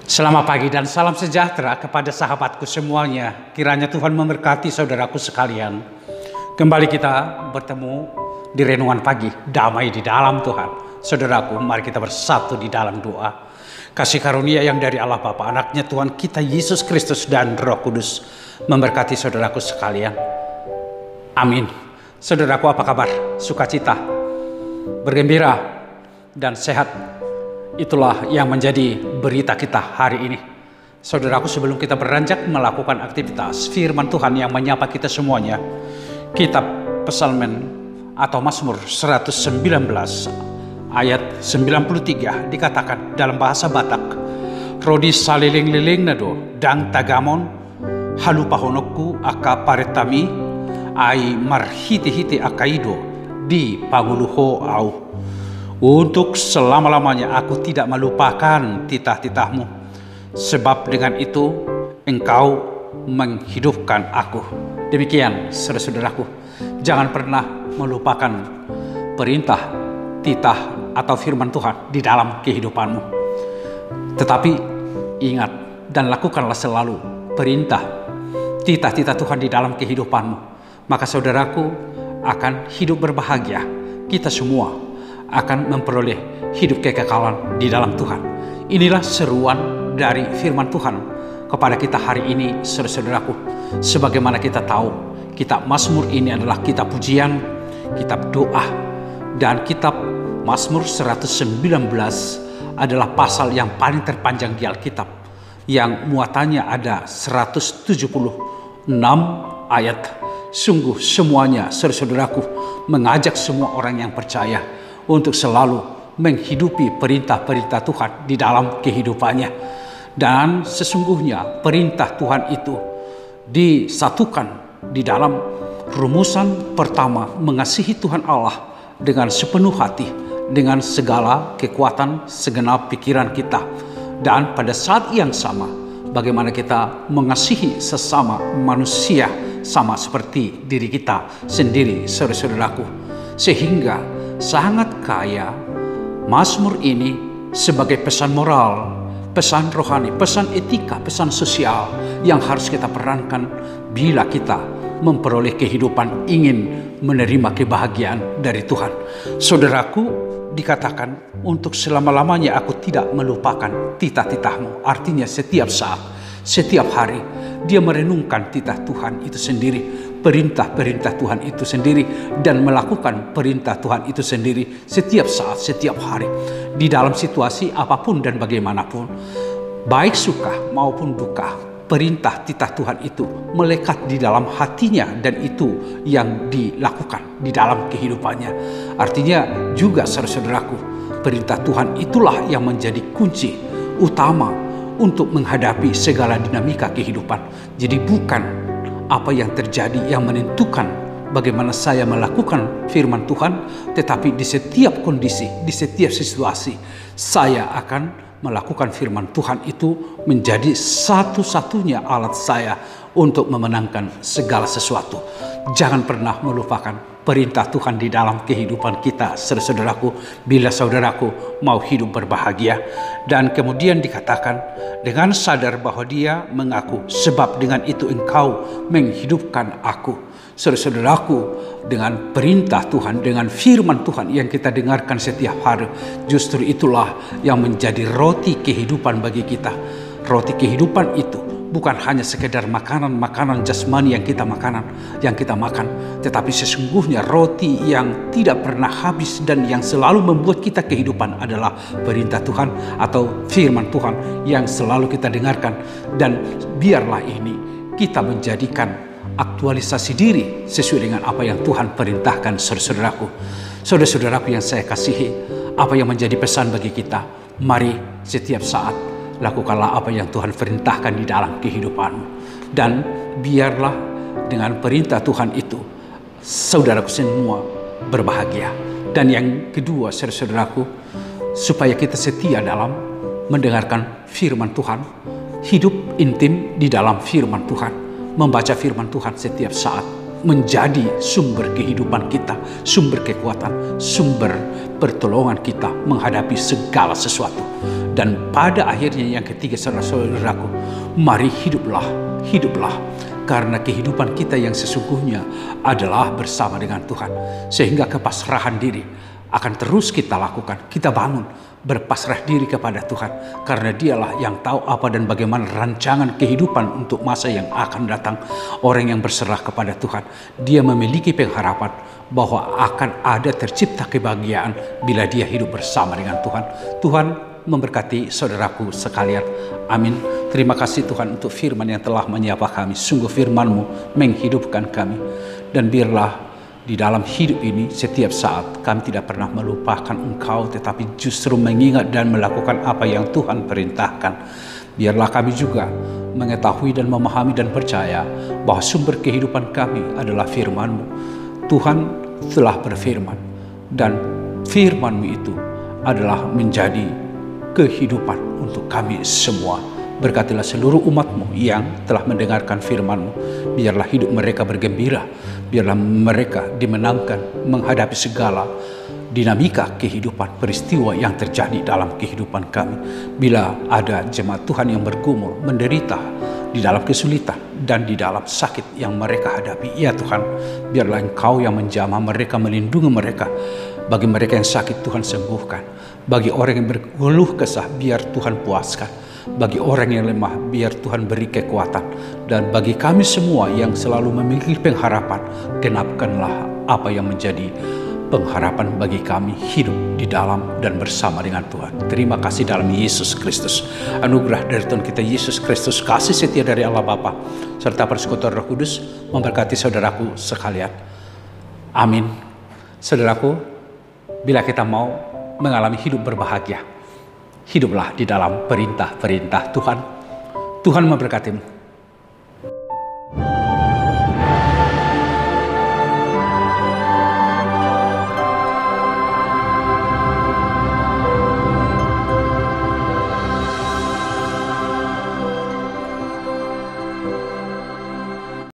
Selamat pagi dan salam sejahtera kepada sahabatku semuanya. Kiranya Tuhan memberkati saudaraku sekalian. Kembali kita bertemu di renungan pagi, damai di dalam Tuhan. Saudaraku, mari kita bersatu di dalam doa. Kasih karunia yang dari Allah Bapa, anaknya Tuhan kita Yesus Kristus dan Roh Kudus memberkati saudaraku sekalian. Amin. Saudaraku, apa kabar? Sukacita, bergembira, dan sehat. Itulah yang menjadi berita kita hari ini. Saudaraku, sebelum kita beranjak melakukan aktivitas, firman Tuhan yang menyapa kita semuanya. Kitab Psalmen atau Mazmur 119 ayat 93 dikatakan dalam bahasa Batak, Rodi saliling-liling nado dang tagamon halu pahonokku aka paretami ai marhiti-hiti akaido di paguluho au. Untuk selama-lamanya aku tidak melupakan titah-titahmu, sebab dengan itu engkau menghidupkan aku. Demikian saudara-saudaraku, jangan pernah melupakan perintah, titah atau firman Tuhan di dalam kehidupanmu. Tetapi ingat dan lakukanlah selalu perintah, titah-titah Tuhan di dalam kehidupanmu. Maka saudaraku akan hidup berbahagia. Kita semua akan memperoleh hidup kekekalan di dalam Tuhan. Inilah seruan dari firman Tuhan kepada kita hari ini, saudara-saudaraku. Sebagaimana kita tahu, kitab Mazmur ini adalah kitab pujian, kitab doa, dan kitab Mazmur 119 adalah pasal yang paling terpanjang di Alkitab, yang muatannya ada 176 ayat. Sungguh semuanya, saudara-saudaraku, mengajak semua orang yang percaya untuk selalu menghidupi perintah-perintah Tuhan di dalam kehidupannya. Dan sesungguhnya perintah Tuhan itu disatukan di dalam rumusan pertama, mengasihi Tuhan Allah dengan sepenuh hati, dengan segala kekuatan, segenap pikiran kita. Dan pada saat yang sama, bagaimana kita mengasihi sesama manusia sama seperti diri kita sendiri, saudara-saudaraku. Sehingga sangat kaya Mazmur ini sebagai pesan moral, pesan rohani, pesan etika, pesan sosial yang harus kita perankan bila kita memperoleh kehidupan, ingin menerima kebahagiaan dari Tuhan. Saudaraku, dikatakan untuk selama-lamanya aku tidak melupakan titah-titahmu. Artinya setiap saat, setiap hari dia merenungkan titah Tuhan itu sendiri, perintah-perintah Tuhan itu sendiri, dan melakukan perintah Tuhan itu sendiri setiap saat, setiap hari, di dalam situasi apapun dan bagaimanapun, baik suka maupun duka. Perintah titah Tuhan itu melekat di dalam hatinya, dan itu yang dilakukan di dalam kehidupannya. Artinya juga, saudara-saudaraku, perintah Tuhan itulah yang menjadi kunci utama untuk menghadapi segala dinamika kehidupan. Jadi bukan apa yang terjadi yang menentukan bagaimana saya melakukan firman Tuhan, tetapi di setiap kondisi, di setiap situasi, saya akan melakukan firman Tuhan itu menjadi satu-satunya alat saya untuk memenangkan segala sesuatu. Jangan pernah melupakan perintah Tuhan di dalam kehidupan kita, saudaraku, bila saudaraku mau hidup berbahagia. Dan kemudian dikatakan, dengan sadar bahwa dia mengaku, sebab dengan itu engkau menghidupkan aku. Saudaraku, dengan perintah Tuhan, dengan firman Tuhan yang kita dengarkan setiap hari, justru itulah yang menjadi roti kehidupan bagi kita. Roti kehidupan itu bukan hanya sekedar makanan jasmani yang kita makan, tetapi sesungguhnya roti yang tidak pernah habis dan yang selalu membuat kita kehidupan adalah perintah Tuhan atau firman Tuhan yang selalu kita dengarkan. Dan biarlah ini kita menjadikan aktualisasi diri sesuai dengan apa yang Tuhan perintahkan, saudara-saudaraku. Saudara-saudaraku yang saya kasihi, apa yang menjadi pesan bagi kita? Mari setiap saat lakukanlah apa yang Tuhan perintahkan di dalam kehidupanmu. Dan biarlah dengan perintah Tuhan itu, saudaraku semua berbahagia. Dan yang kedua, saudaraku, supaya kita setia dalam mendengarkan firman Tuhan, hidup intim di dalam firman Tuhan, membaca firman Tuhan setiap saat, menjadi sumber kehidupan kita, sumber kekuatan, sumber pertolongan kita menghadapi segala sesuatu. Dan pada akhirnya yang ketiga, saudara-saudaraku, mari hiduplah. Karena kehidupan kita yang sesungguhnya adalah bersama dengan Tuhan. Sehingga kepasrahan diri akan terus kita lakukan. Kita bangun berpasrah diri kepada Tuhan. Karena dialah yang tahu apa dan bagaimana rancangan kehidupan untuk masa yang akan datang. Orang yang berserah kepada Tuhan, dia memiliki pengharapan bahwa akan ada tercipta kebahagiaan bila dia hidup bersama dengan Tuhan. Tuhan memberkati saudaraku sekalian. Amin. Terima kasih Tuhan untuk firman yang telah menyapa kami. Sungguh firman-Mu menghidupkan kami. Dan biarlah di dalam hidup ini setiap saat kami tidak pernah melupakan Engkau, tetapi justru mengingat dan melakukan apa yang Tuhan perintahkan. Biarlah kami juga mengetahui dan memahami dan percaya bahwa sumber kehidupan kami adalah firman-Mu. Tuhan telah berfirman, dan firman-Mu itu adalah menjadi kehidupan untuk kami semua. Berkatilah seluruh umat-Mu yang telah mendengarkan firman-Mu. Biarlah hidup mereka bergembira. Biarlah mereka dimenangkan menghadapi segala dinamika kehidupan, peristiwa yang terjadi dalam kehidupan kami. Bila ada jemaat Tuhan yang bergumul, menderita di dalam kesulitan dan di dalam sakit yang mereka hadapi, ya Tuhan, biarlah Engkau yang menjamah mereka, melindungi mereka. Bagi mereka yang sakit, Tuhan sembuhkan. Bagi orang yang berkeluh kesah, biar Tuhan puaskan. Bagi orang yang lemah, biar Tuhan beri kekuatan. Dan bagi kami semua yang selalu memiliki pengharapan, genapkanlah apa yang menjadi pengharapan bagi kami, hidup di dalam dan bersama dengan Tuhan. Terima kasih dalam Yesus Kristus. Anugerah dari Tuhan kita Yesus Kristus, kasih setia dari Allah Bapa, serta persekutuan Roh Kudus memberkati saudaraku sekalian. Amin. Saudaraku, bila kita mau mengalami hidup berbahagia, hiduplah di dalam perintah-perintah Tuhan. Tuhan memberkatimu.